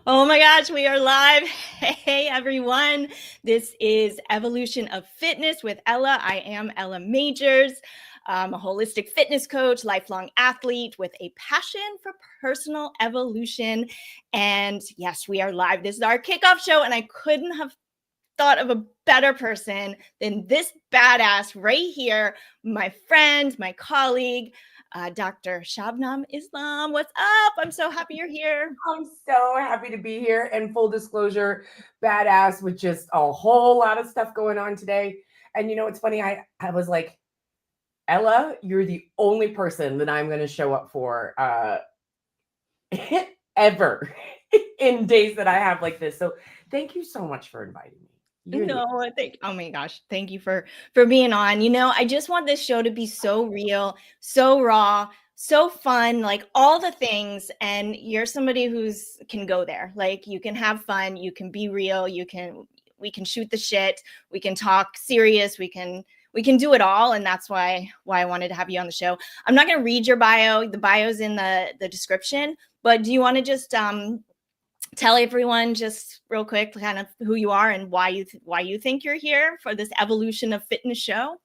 Oh my gosh, we are live. Hey, everyone. This is Evolution of Fitness with Ella. I am Ella Majors. I'm a holistic fitness coach, lifelong athlete with a passion for personal evolution. And yes, we are live. This is our kickoff show, and I couldn't have thought of a better person than this badass right here, my friend, my colleague, Dr. Shabnam Islam. What's up? I'm so happy you're here. I'm so happy to be here. And full disclosure, badass with just a whole lot of stuff going on today. And you know, it's funny. I was like, Ella, you're the only person that I'm going to show up for ever in days that I have like this. So thank you so much for inviting me. Oh my gosh, thank you for being on. You know, I just want this show to be so real, so raw, so fun, like all the things. And you're somebody who's can go there. Like you can have fun, you can be real, we can shoot the shit, we can talk serious, we can do it all. And that's why I wanted to have you on the show. I'm not going to read your bio. The bio's in the description, but do you want to just tell everyone just real quick kind of who you are and why you think you're here for this Evolution of Fitness show?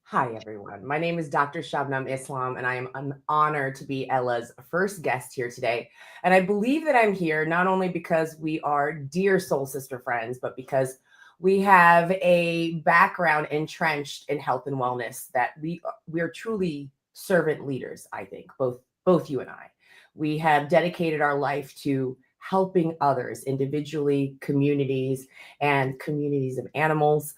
Hi, everyone. My name is Dr. Shabnam Islam, and I am an honor to be Ella's first guest here today. And I believe that I'm here not only because we are dear soul sister friends, but because we have a background entrenched in health and wellness that we're truly servant leaders, I think, both you and I. We have dedicated our life to helping others individually, communities, and communities of animals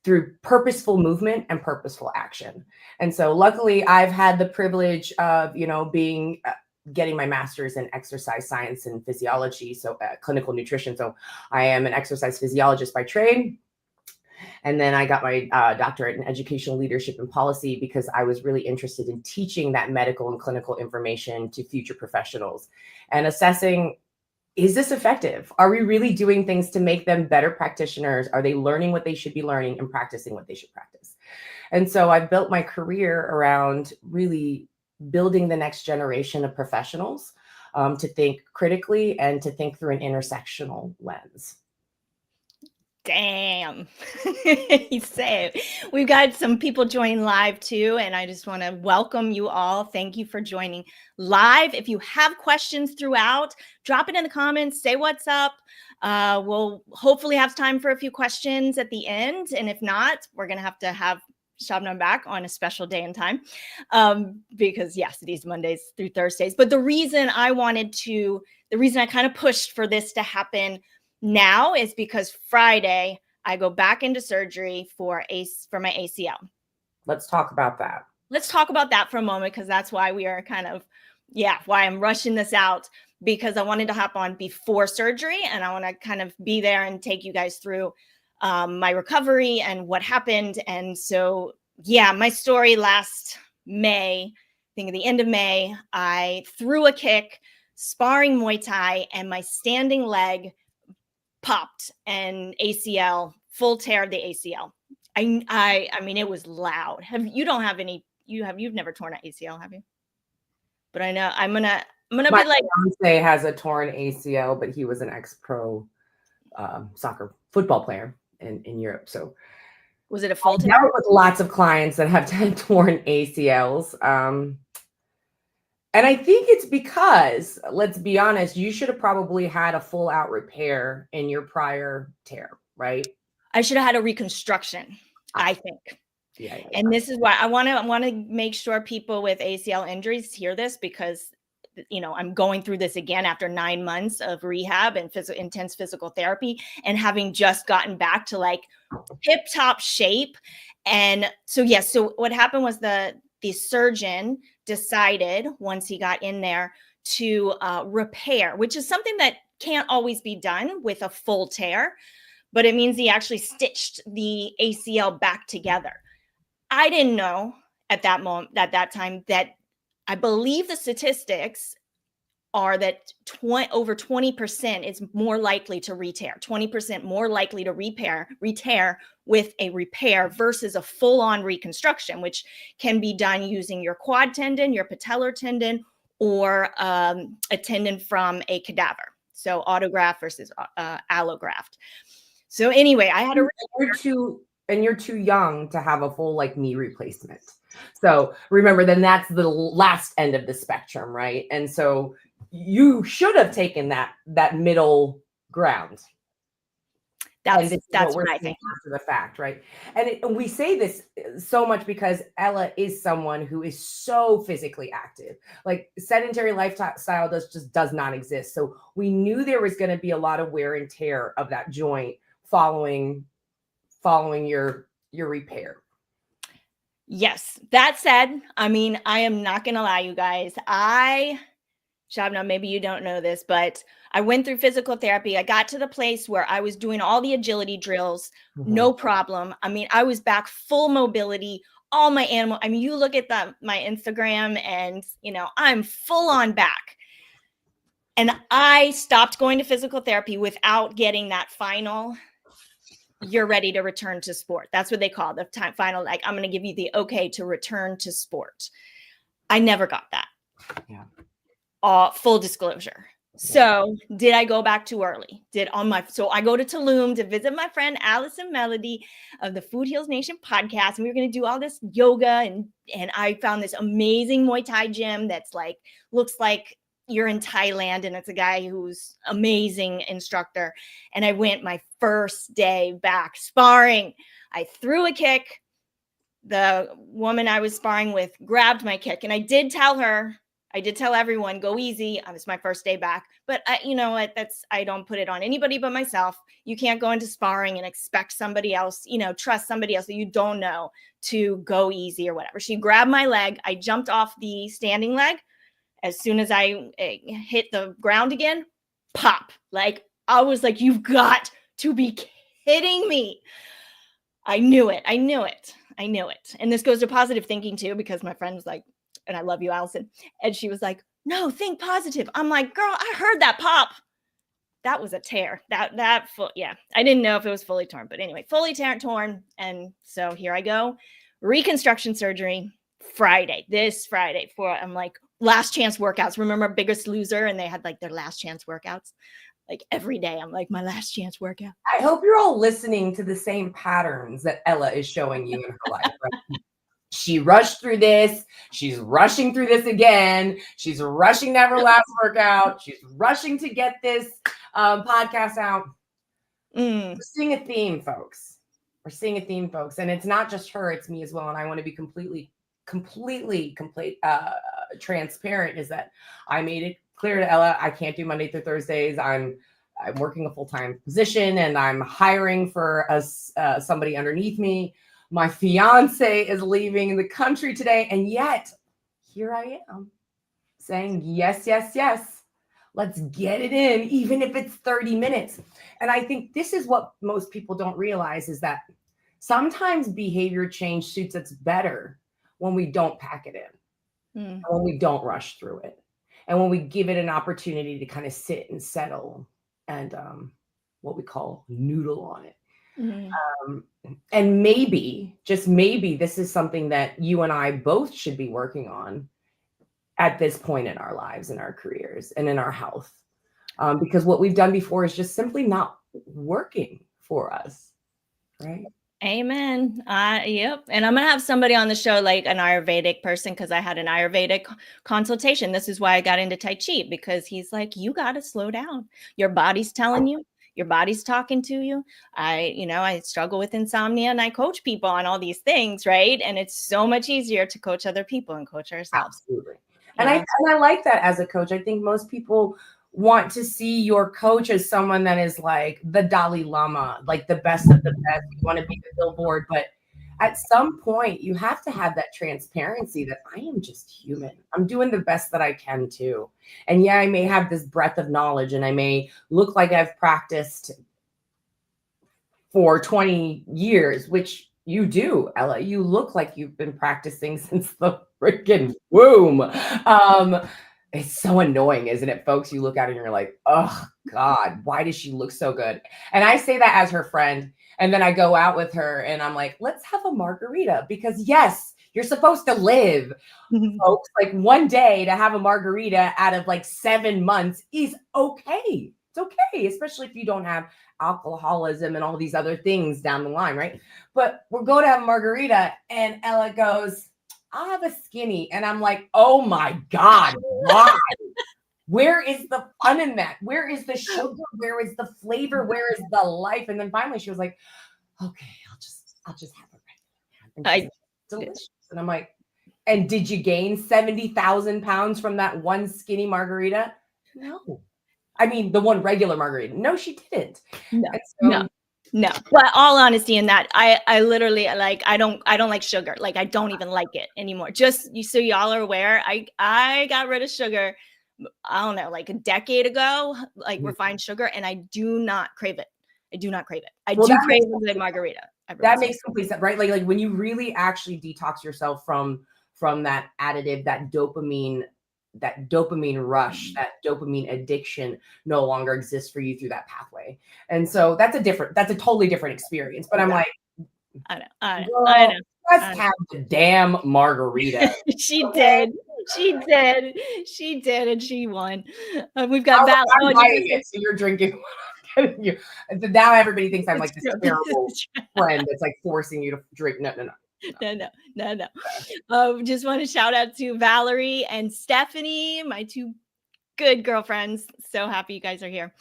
through purposeful movement and purposeful action. And so luckily I've had the privilege of, getting my master's in exercise science and physiology, so clinical nutrition. So I am an exercise physiologist by trade. And then I got my doctorate in educational leadership and policy because I was really interested in teaching that medical and clinical information to future professionals and assessing, is this effective? Are we really doing things to make them better practitioners? Are they learning what they should be learning and practicing what they should practice? And so I built my career around really building the next generation of professionals to think critically and to think through an intersectional lens. Damn. You say it. We've got some people joining live too, and I just want to welcome you all. Thank you for joining live. If you have questions throughout, drop it in the comments, say what's up. We'll hopefully have time for a few questions at the end, and if not, we're going to have Shabnam back on a special day and time because yes, these Mondays through Thursdays. But the reason I kind of pushed for this to happen now is because Friday I go back into surgery for my ACL. Let's talk about that. Let's talk about that for a moment, because that's why we are why I'm rushing this out, because I wanted to hop on before surgery and I want to kind of be there and take you guys through my recovery and what happened. And so, yeah, my story last May, I think at the end of May, I threw a kick sparring Muay Thai and my standing leg popped and ACL, full tear of the ACL. I mean, it was loud. You've never torn an ACL, have you? But I know I'm gonna my be like, fiance has a torn ACL, but he was an ex-pro football player in Europe. So was it a full tear? I dealt with lots of clients that have torn ACLs. And I think it's because, let's be honest, you should have probably had a full out repair in your prior tear, right? I should have had a reconstruction, I think. Yeah. And this is why I want to make sure people with ACL injuries hear this, because I'm going through this again after 9 months of rehab and intense physical therapy, and having just gotten back to like tip top shape. And so, yes. So what happened was the surgeon decided, once he got in there, to repair, which is something that can't always be done with a full tear, but it means he actually stitched the ACL back together. I didn't know at that time that I believe the statistics are that over 20% is more likely to re-tear, 20% more likely to re-tear with a repair versus a full-on reconstruction, which can be done using your quad tendon, your patellar tendon, or a tendon from a cadaver. So autograft versus allograft. So anyway, I had a you're too young to have a full like knee replacement. So remember, then that's the last end of the spectrum, right? And so you should have taken that middle ground. That's what I think. After the fact, right? And we say this so much because Ella is someone who is so physically active. Like sedentary lifestyle just does not exist. So we knew there was going to be a lot of wear and tear of that joint following your repair. Yes. That said, I mean, I am not going to lie, you guys. Shabnam, maybe you don't know this, but I went through physical therapy. I got to the place where I was doing all the agility drills, no problem. I mean, I was back full mobility, all my I mean, you look at my Instagram and, you know, I'm full on back. And I stopped going to physical therapy without getting that final, you're ready to return to sport. That's what they call the final, like, I'm going to give you the okay to return to sport. I never got that. Yeah. Full disclosure. So did I go back too early? So I go to Tulum to visit my friend Allison Melody of the Food Heals Nation podcast. And we were going to do all this yoga. And I found this amazing Muay Thai gym that's like, looks like you're in Thailand. And it's a guy who's amazing instructor. And I went my first day back sparring. I threw a kick. The woman I was sparring with grabbed my kick. And I did tell everyone, go easy. It was my first day back, but you know what? I don't put it on anybody but myself. You can't go into sparring and expect somebody else, you know, trust somebody else that you don't know to go easy or whatever. She grabbed my leg. I jumped off the standing leg. As soon as I hit the ground again, pop. Like, I was like, you've got to be kidding me. I knew it. And this goes to positive thinking too, because my friend was like, and I love you, Allison. And she was like, no, think positive. I'm like, girl, I heard that pop. That was a tear. Yeah. I didn't know if it was fully torn, but anyway, fully torn. And so here I go. Reconstruction surgery this Friday I'm like, last chance workouts. Remember Biggest Loser? And they had like their last chance workouts. Like every day, I'm like, my last chance workout. I hope you're all listening to the same patterns that Ella is showing you in her life, right? She rushed through this. She's rushing through this again. She's rushing to have her last workout. She's rushing to get this podcast out. We're seeing a theme, folks. And it's not just her, it's me as well. And I want to be completely transparent, is that I made it clear to Ella, I can't do Monday through Thursdays. I'm working a full-time position and I'm hiring for somebody underneath me. My fiance is leaving the country today. And yet here I am saying, yes, yes, yes. Let's get it in, even if it's 30 minutes. And I think this is what most people don't realize, is that sometimes behavior change suits us better when we don't pack it in, when we don't rush through it, and when we give it an opportunity to kind of sit and settle and what we call noodle on it. And maybe, just maybe, this is something that you and I both should be working on at this point in our lives, in our careers, and in our health. Because what we've done before is just simply not working for us, right? Amen. Yep. And I'm going to have somebody on the show, like an Ayurvedic person, because I had an Ayurvedic consultation. This is why I got into Tai Chi, because he's like, you got to slow down. Your body's telling you. Your body's talking to you. I struggle with insomnia and I coach people on all these things, right? And it's so much easier to coach other people and coach ourselves. Absolutely. And I like that as a coach. I think most people want to see your coach as someone that is like the Dalai Lama, like the best of the best. You want to be the billboard, but at some point you have to have that transparency that I am just human. I'm doing the best that I can too. And yeah, I may have this breadth of knowledge and I may look like I've practiced for 20 years, which you do, Ella. You look like you've been practicing since the freaking womb. It's so annoying, isn't it, folks? You look at it and you're like, oh God, why does she look so good? And I say that as her friend. And then I go out with her and I'm like, let's have a margarita, because yes, You're supposed to live, folks. Like one day to have a margarita out of like 7 months is okay. It's okay, especially if you don't have alcoholism and all these other things down the line, right? But we're going to have a margarita and Ella goes, I'll have a skinny. And I'm like, oh my God, why? Where is the fun in that? Where is the sugar? Where is the flavor? Where is the life? And then finally she was like, okay, I'll just have a regular. And delicious. And I'm like, and did you gain 70,000 pounds from that one skinny margarita? No. I mean, the one regular margarita. No, she didn't. No. But all honesty in that, I literally like, I don't like sugar. Like I don't even like it anymore. Just so y'all are aware, I got rid of sugar, I don't know, like a decade ago, like refined sugar, and I do not crave it. I do not crave it. I do crave a good margarita. That makes complete sense, right? Like when you really actually detox yourself from that additive, that dopamine rush, that dopamine addiction no longer exists for you through that pathway. And so that's a totally different experience. But I'm like, I know. Let's have the damn margarita. She did, and she won. We've got Val. I'm buying it, so you're drinking. Now everybody thinks I'm like this terrible friend that's like forcing you to drink. No. Just want to shout out to Valerie and Stephanie, my two good girlfriends. So happy you guys are here.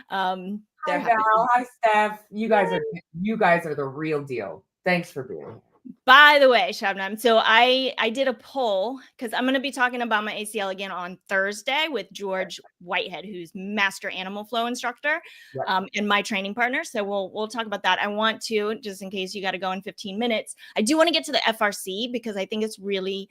Hi Val. Hi Steph. You guys are the real deal. Thanks for being here. By the way, Shabnam, so I did a poll because I'm going to be talking about my ACL again on Thursday with George Whitehead, who's master animal flow instructor, and my training partner. So we'll talk about that. I want to, just in case you got to go in 15 minutes, I do want to get to the FRC because I think it's really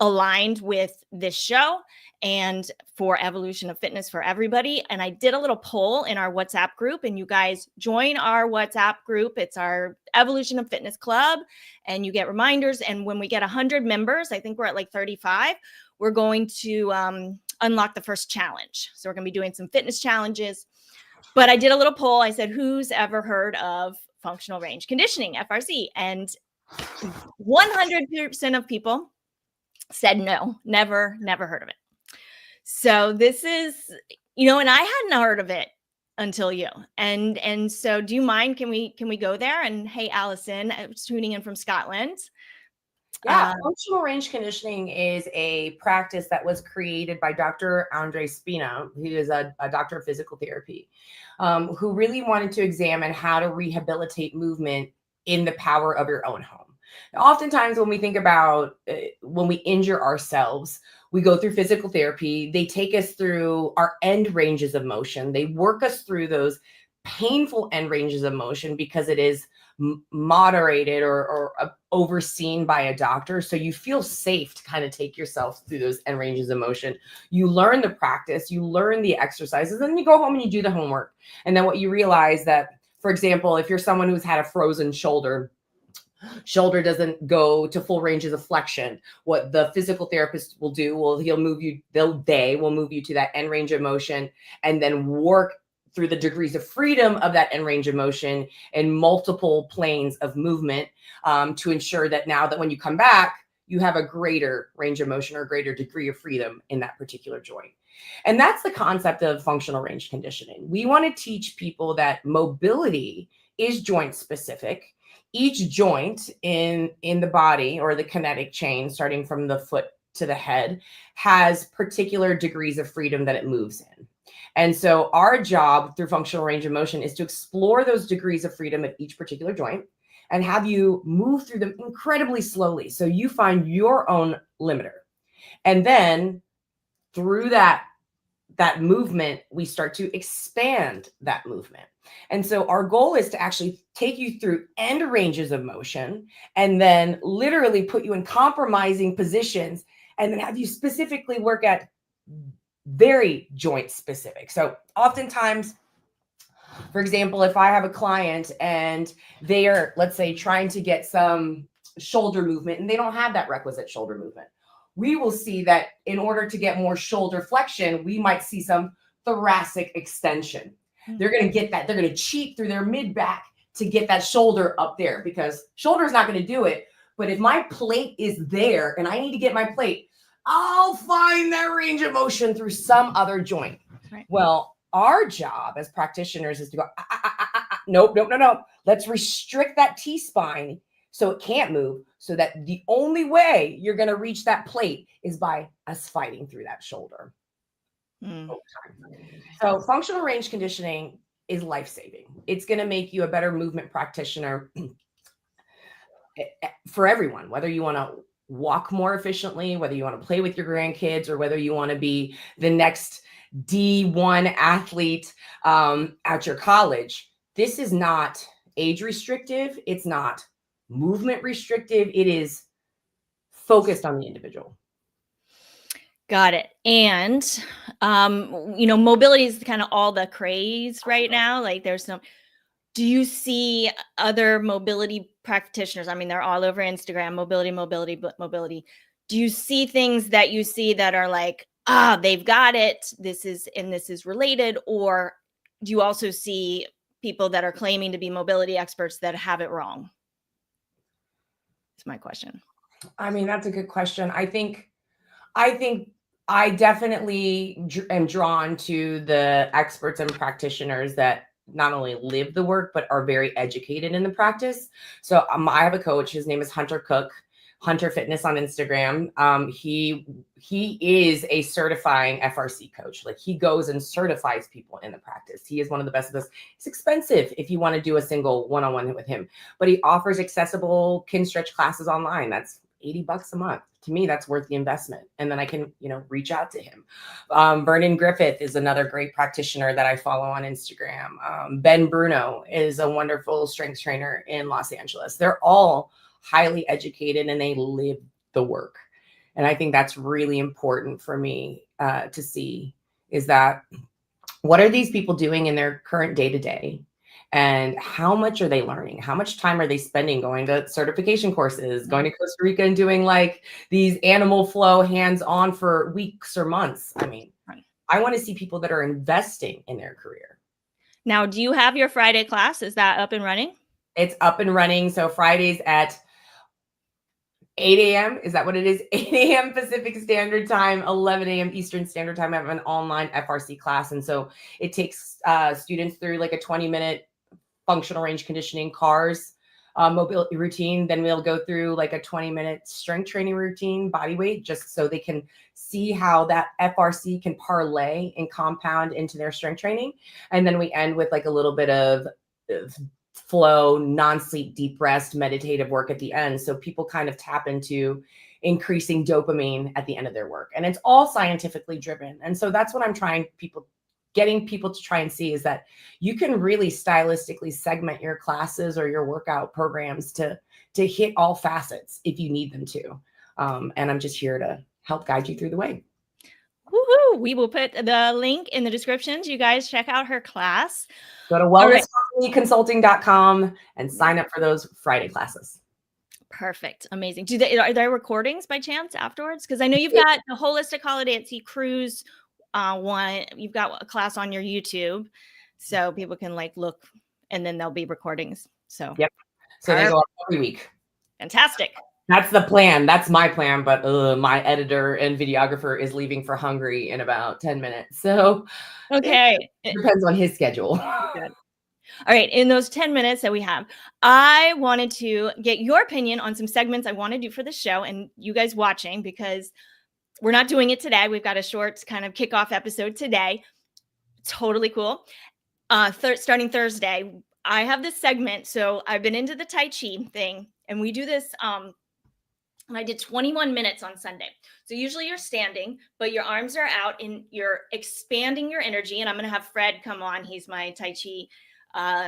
aligned with this show and for evolution of fitness for everybody. And I did a little poll in our WhatsApp group, and you guys join our WhatsApp group. It's our Evolution of Fitness Club, and you get reminders. And when we get 100 members, I think we're at like 35, we're going to unlock the first challenge. So we're going to be doing some fitness challenges. But I did a little poll. I said, who's ever heard of functional range conditioning, FRC? And 100% of people said no, never heard of it. So this is, and I hadn't heard of it until you. And so do you mind, can we go there? And hey, Allison, tuning in from Scotland. Yeah, functional range conditioning is a practice that was created by Dr. Andre Spina, who is a doctor of physical therapy, who really wanted to examine how to rehabilitate movement in the power of your own home. Oftentimes when we think about when we injure ourselves, we go through physical therapy. They take us through our end ranges of motion. They work us through those painful end ranges of motion because it is moderated or overseen by a doctor. So you feel safe to kind of take yourself through those end ranges of motion. You learn the practice, you learn the exercises, and then you go home and you do the homework. And then what you realize that, for example, if you're someone who's had a frozen shoulder doesn't go to full ranges of flexion. What the physical therapist will do, they will move you to that end range of motion and then work through the degrees of freedom of that end range of motion in multiple planes of movement to ensure that now that when you come back, you have a greater range of motion or a greater degree of freedom in that particular joint. And that's the concept of functional range conditioning. We want to teach people that mobility is joint specific. Each joint in the body or the kinetic chain, starting from the foot to the head, has particular degrees of freedom that it moves in. And so our job through functional range of motion is to explore those degrees of freedom at each particular joint and have you move through them incredibly slowly. So you find your own limiter. And then through that movement, we start to expand that movement. And so our goal is to actually take you through end ranges of motion and then literally put you in compromising positions and then have you specifically work at very joint specific. So oftentimes, for example, if I have a client and they are, let's say, trying to get some shoulder movement and they don't have that requisite shoulder movement, we will see that in order to get more shoulder flexion, we might see some thoracic extension. They're going to get that. They're going to cheat through their mid back to get that shoulder up there because shoulder is not going to do it. But if my plate is there and I need to get my plate, I'll find that range of motion through some other joint. Right. Well, our job as practitioners is to go, nope. Let's restrict that T-spine so it can't move, so that the only way you're going to reach that plate is by us fighting through that shoulder. So functional range conditioning is life-saving. It's going to make you a better movement practitioner for everyone, whether you want to walk more efficiently, whether you want to play with your grandkids, or whether you want to be the next D1 athlete at your college. This is not age restrictive. It's not movement restrictive. It is focused on the individual. Got it. And, mobility is kind of all the craze right now. Like do you see other mobility practitioners? I mean, they're all over Instagram, mobility. Do you see things that you see that are like, they've got it, this is related? Or do you also see people that are claiming to be mobility experts that have it wrong? That's my question. I mean, that's a good question. I think I definitely am drawn to the experts and practitioners that not only live the work, but are very educated in the practice. So I have a coach. His name is Hunter Cook, Hunter Fitness on Instagram. He is a certifying FRC coach. Like, he goes and certifies people in the practice. He is one of the best of this. It's expensive if you want to do a single one-on-one with him, but he offers accessible Kinstretch classes online. That's $80 a month. To me, that's worth the investment. And then I can, reach out to him. Vernon Griffith is another great practitioner that I follow on Instagram. Ben Bruno is a wonderful strength trainer in Los Angeles. They're all highly educated and they live the work. And I think that's really important for me to see, is that what are these people doing in their current day-to-day? And how much are they learning? How much time are they spending going to certification courses, going to Costa Rica and doing like these animal flow hands-on for weeks or months? I mean, I want to see people that are investing in their career. Now, do you have your Friday class? Is that up and running? It's up and running. So Fridays at 8 a.m. Is that what it is? 8 a.m. Pacific Standard Time, 11 a.m. Eastern Standard Time. I have an online FRC class. And so it takes students through like a 20-minute functional range conditioning CARS mobility routine. Then we'll go through like a 20-minute strength training routine, body weight, just so they can see how that FRC can parlay and compound into their strength training. And then we end with like a little bit of flow, non-sleep, deep rest, meditative work at the end. So people kind of tap into increasing dopamine at the end of their work. And it's all scientifically driven. And so that's what I'm getting people to try and see, is that you can really stylistically segment your classes or your workout programs to hit all facets if you need them to. And I'm just here to help guide you through the way. Woohoo! We will put the link in the descriptions. You guys check out her class. Go to wellnessconsulting.com and sign up for those Friday classes. Perfect. Amazing. Are there recordings by chance afterwards? Because I know you've got the Holistic Holiday at Sea Cruise one. You've got a class on your YouTube, so people can like look, and then there'll be recordings. So yep. So they go up every week. Fantastic. That's the plan. That's my plan. But my editor and videographer is leaving for Hungary in about 10 minutes. So okay, it depends on his schedule. Good. All right. In those 10 minutes that we have, I wanted to get your opinion on some segments I want to do for the show, and you guys watching, because we're not doing it today. We've got a short kind of kickoff episode today. Totally cool. Starting Thursday, I have this segment. So I've been into the Tai Chi thing, and we do this. I did 21 minutes on Sunday. So usually you're standing, but your arms are out and you're expanding your energy. And I'm going to have Fred come on. He's my Tai Chi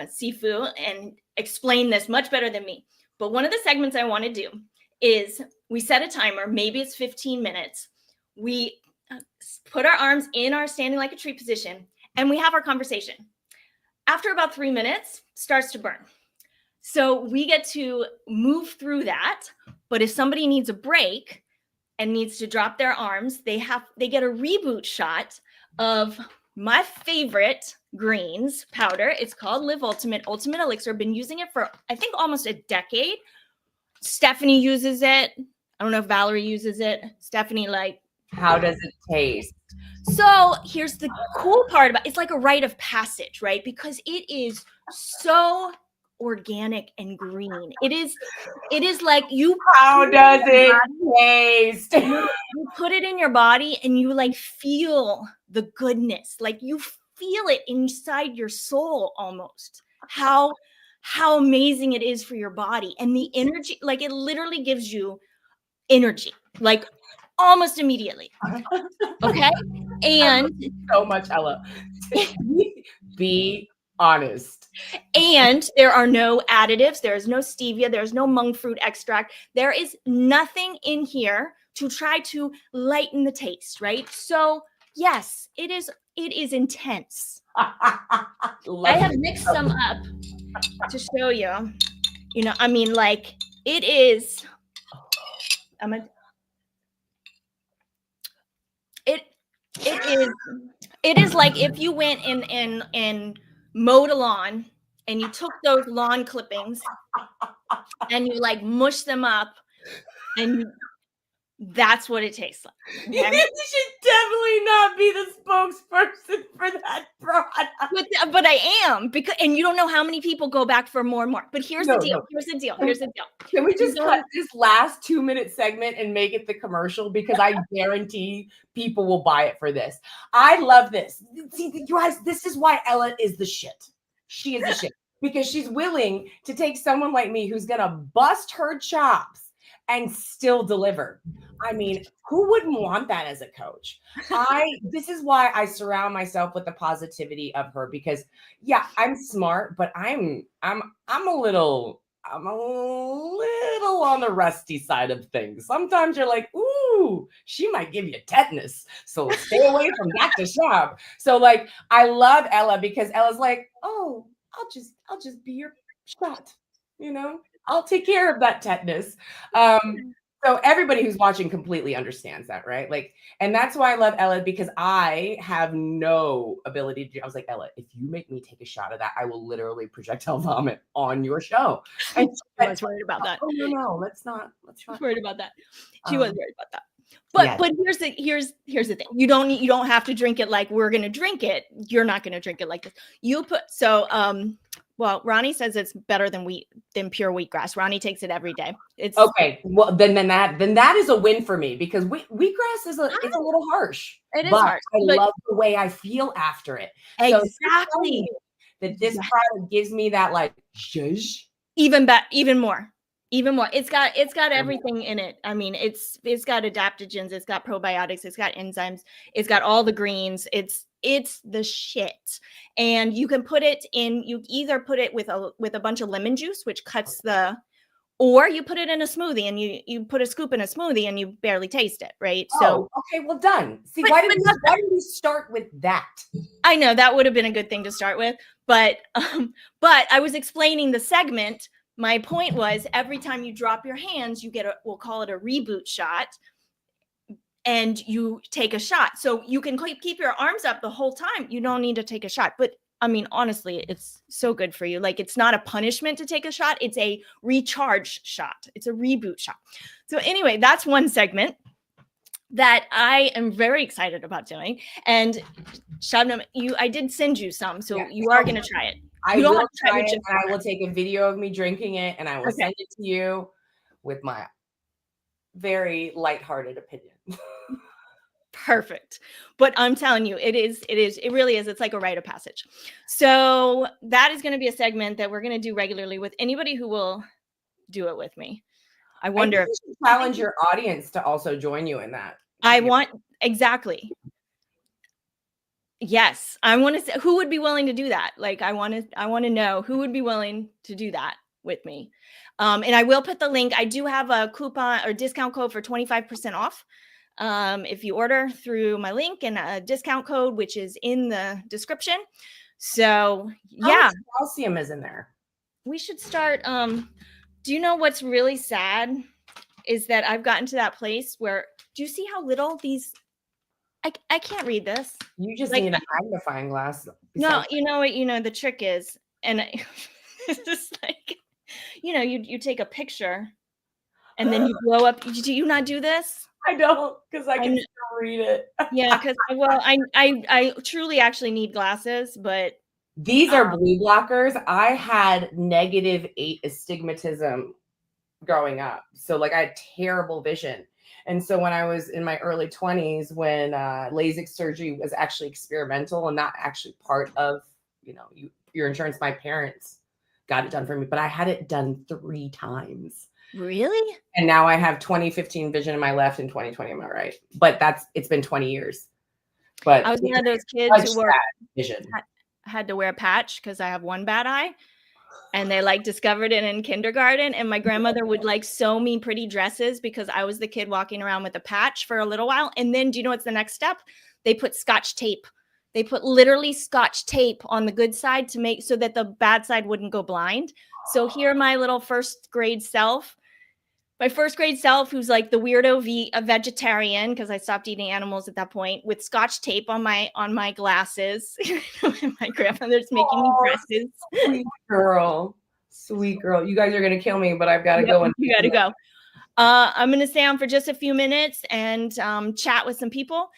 Sifu, and explain this much better than me. But one of the segments I want to do is we set a timer. Maybe it's 15 minutes. We put our arms in our standing like a tree position, and we have our conversation. After about 3 minutes, starts to burn. So we get to move through that. But if somebody needs a break and needs to drop their arms, they get a reboot shot of my favorite greens powder. It's called Live Ultimate Elixir. Been using it for, I think, almost a decade. Stephanie uses it. I don't know if Valerie uses it. Stephanie, like, how does it taste? So here's the cool part about it's like a rite of passage, right? Because it is so organic and green. It is like you. How does it taste? You put it in your body and you like feel the goodness. Like you feel it inside your soul almost. How amazing it is for your body and the energy. Like it literally gives you energy, like almost immediately. Okay. And so much, Ella. Be honest. And there are no additives. There is no stevia. There's no monk fruit extract. There is nothing in here to try to lighten the taste, right? So yes, it is intense. I have mixed some up to show you. You know, I mean, like it is. It is like if you went and mowed a lawn and you took those lawn clippings and you like mush them up and that's what it tastes like. Okay? You should definitely not be the spokesperson for that product. But I am, because and you don't know how many people go back for more and more. But here's the deal. Here's the deal. Here's the deal. Can we just cut this last 2-minute segment and make it the commercial? Because I guarantee people will buy it for this. I love this. See, you guys, this is why Ella is the shit. She is the shit. Because she's willing to take someone like me who's going to bust her chops and still deliver. I mean, who wouldn't want that as a coach? This is why I surround myself with the positivity of her, because yeah, I'm smart, but I'm a little on the rusty side of things. Sometimes you're like, ooh, she might give you tetanus. So stay away from Dr. Shab. So like, I love Ella because Ella's like, oh, I'll just be your shot. You know, I'll take care of that tetanus. So everybody who's watching completely understands that, right? Like, and that's why I love Ella, because I have no ability to do. I was like, Ella, if you make me take a shot of that, I will literally projectile vomit on your show. And I was worried about that. Oh no, let's not. Worried about that. She was worried about that. But yes. But here's the thing. You don't have to drink it like we're gonna drink it. You're not gonna drink it like this. Well, Ronnie says it's better than pure wheatgrass. Ronnie takes it every day. It's okay. Well, then that is a win for me, because wheatgrass is it's a little harsh. It is harsh. I love the way I feel after it. Exactly. So that this product gives me that like zhuzh. Even more. It's got everything in it. I mean, it's got adaptogens, it's got probiotics, it's got enzymes, it's got all the greens. It's the shit. And you can put it in. You either put it with a bunch of lemon juice, which cuts or you put it in a smoothie and you put a scoop in a smoothie and you barely taste it, right? So okay, well done. See, why didn't we start with that? I know that would have been a good thing to start with, but I was explaining the segment. My point was, every time you drop your hands, you get we'll call it a reboot shot, and you take a shot. So you can keep your arms up the whole time. You don't need to take a shot. But I mean, honestly, it's so good for you. Like, it's not a punishment to take a shot. It's a recharge shot. It's a reboot shot. So anyway, that's one segment that I am very excited about doing. And Shabnam, I did send you some, so you are going to try it. I will try it, and I will take a video of me drinking it, and I will send it to you with my very lighthearted opinion. Perfect. But I'm telling you, it really is. It's like a rite of passage. So that is going to be a segment that we're going to do regularly with anybody who will do it with me. I wonder if you should challenge your audience to also join you in that. Exactly. Yes. I want to say, who would be willing to do that? Like, I want to know who would be willing to do that with me. And I will put the link. I do have a coupon or discount code for 25% off. If you order through my link, and a discount code, which is in the description. So How much calcium is in there? We should start. Do you know what's really sad is that I've gotten to that place where, do you see how little these, I can't read this. You just need a magnifying glass. No, you know what, the trick is, and it's just like, you take a picture And then you blow up. Do you not do this? I don't, because I can still read it. Yeah, because well, I truly actually need glasses, but these are blue blockers. I had -8 astigmatism growing up, so like I had terrible vision. And so when I was in my early 20s, when LASIK surgery was actually experimental and not actually part of, your insurance, my parents got it done for me, but I had it done 3 times. Really? And now I have 20/15 vision in my left and 20/20 in my right. But it's been 20 years. But I was one of those kids who vision. had to wear a patch because I have one bad eye. And they like discovered it in kindergarten. And my grandmother would like sew me pretty dresses because I was the kid walking around with a patch for a little while. And then do you know what's the next step? They put Scotch tape. They put literally Scotch tape on the good side to make so that the bad side wouldn't go blind. So here my little first grade self, who's like the weirdo a vegetarian because I stopped eating animals at that point, with Scotch tape on my glasses. My grandmother's making me dresses. Sweet girl. You guys are gonna kill me, but I've got to go. You got to go. I'm gonna stay on for just a few minutes and chat with some people.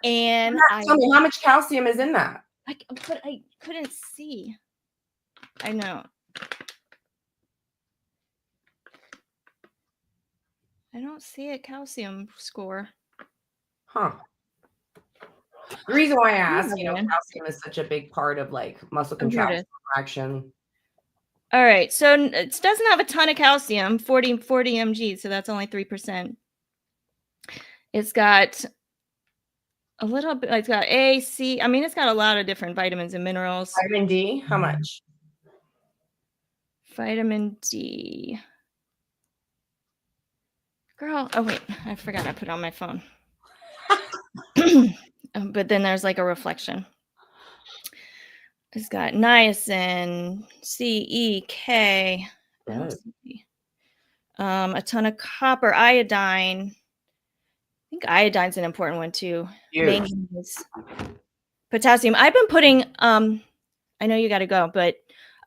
And tell me, how much calcium is in that? I couldn't see. I know. I don't see a calcium score. Huh. The reason why I ask, calcium is such a big part of like muscle contraction. All right. So it doesn't have a ton of calcium, 40 mg. So that's only 3%. It's got a little bit, it's got A, C. I mean, it's got a lot of different vitamins and minerals. Vitamin D, how much? Vitamin D. Girl, oh wait, I forgot I put it on my phone. But then there's like a reflection. It's got niacin, C, E, K, a ton of copper, iodine. I think iodine's an important one too. Manganese, potassium. I've been putting, I know you got to go, but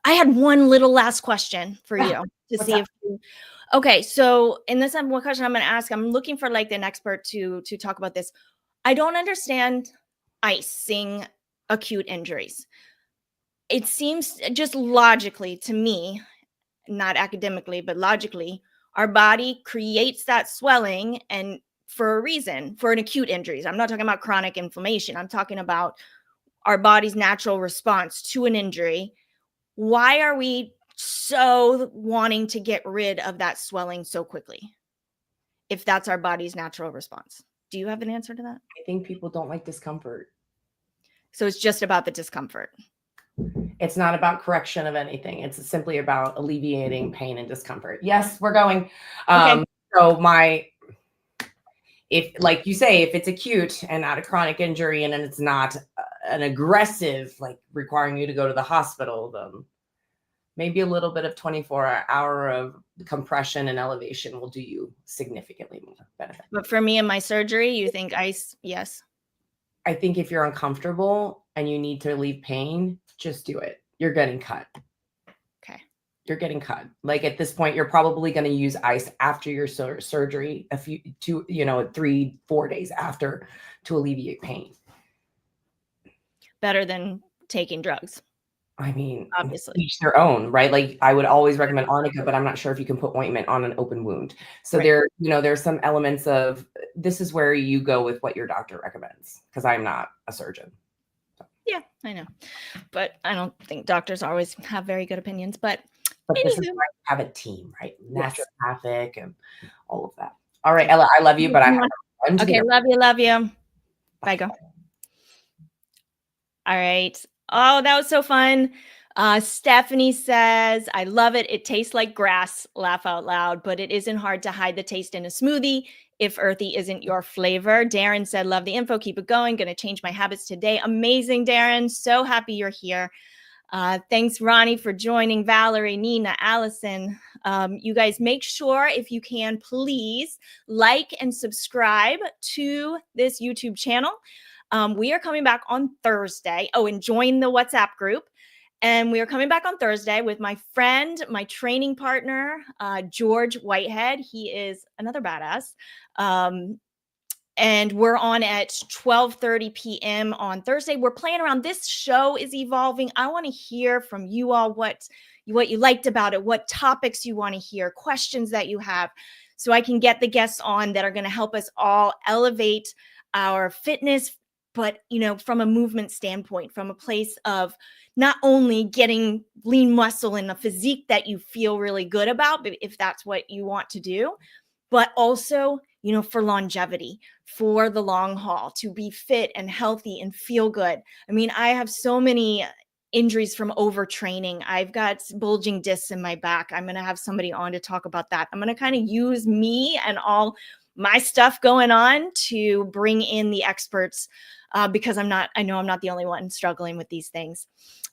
I had one little last question for you to see if you, okay. So in this one question I'm going to ask, I'm looking for like an expert to talk about this. I don't understand icing acute injuries. It seems just logically to me, not academically, but logically, our body creates that swelling and for a reason, for an acute injuries. I'm not talking about chronic inflammation. I'm talking about our body's natural response to an injury. Why are we so wanting to get rid of that swelling so quickly if that's our body's natural response? Do you have an answer to that? I think people don't like discomfort. So it's just about the discomfort. It's not about correction of anything. It's simply about alleviating pain and discomfort. Yes, we're going. Okay. So if like you say, if it's acute and not a chronic injury and then it's not an aggressive, like requiring you to go to the hospital, then maybe a little bit of 24-hour of compression and elevation will do you significantly more benefit. But for me and my surgery, you think ice? Yes. I think if you're uncomfortable and you need to relieve pain, just do it. You're getting cut. Okay. You're getting cut. Like at this point, you're probably going to use ice after your surgery, 3-4 days after, to alleviate pain. Better than taking drugs. I mean, obviously, each their own, right? Like I would always recommend arnica, but I'm not sure if you can put ointment on an open wound. So there's some elements of, this is where you go with what your doctor recommends, because I'm not a surgeon. So. Yeah, I know, but I don't think doctors always have very good opinions. But this is why you have a team, right? Naturopathic and all of that. All right, Ella, I love you, but I have to run. Okay, love you. Bye, go. All right. Oh, that was so fun. Stephanie says, I love it. It tastes like grass, laugh out loud, but it isn't hard to hide the taste in a smoothie if earthy isn't your flavor. Darren said, love the info. Keep it going. Going to change my habits today. Amazing, Darren. So happy you're here. Thanks, Ronnie, for joining. Valerie, Nina, Allison. You guys make sure, if you can, please like and subscribe to this YouTube channel. We are coming back on Thursday. Oh, and join the WhatsApp group. And we are coming back on Thursday with my friend, my training partner, George Whitehead. He is another badass. And we're on at 12:30 p.m. on Thursday. We're playing around. This show is evolving. I want to hear from you all what you liked about it, what topics you want to hear, questions that you have, so I can get the guests on that are going to help us all elevate our fitness, but from a movement standpoint, from a place of not only getting lean muscle and a physique that you feel really good about, if that's what you want to do, but also, for longevity, for the long haul, to be fit and healthy and feel good. I mean, I have so many injuries from overtraining. I've got bulging discs in my back. I'm going to have somebody on to talk about that. I'm going to kind of use me and all my stuff going on to bring in the experts, because I know I'm not the only one struggling with these things.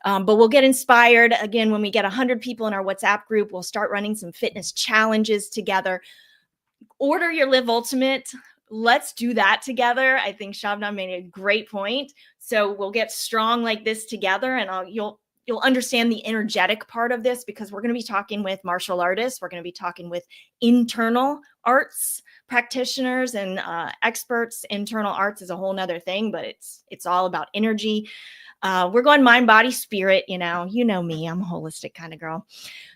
But we'll get inspired. Again, when we get 100 people in our WhatsApp group, we'll start running some fitness challenges together. Order your Live Ultimate. Let's do that together. I think Shabnam made a great point. So we'll get strong like this together, and you'll understand the energetic part of this, because we're going to be talking with martial artists. We're going to be talking with internal arts practitioners and experts. Internal arts is a whole nother thing, but it's all about energy. We're going mind, body, spirit. You know me, I'm a holistic kind of girl.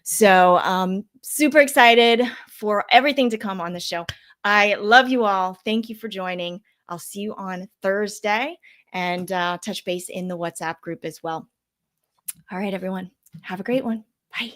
So super excited for everything to come on the show. I love you all. Thank you for joining. I'll see you on Thursday, and touch base in the WhatsApp group as well. All right, everyone. Have a great one. Bye.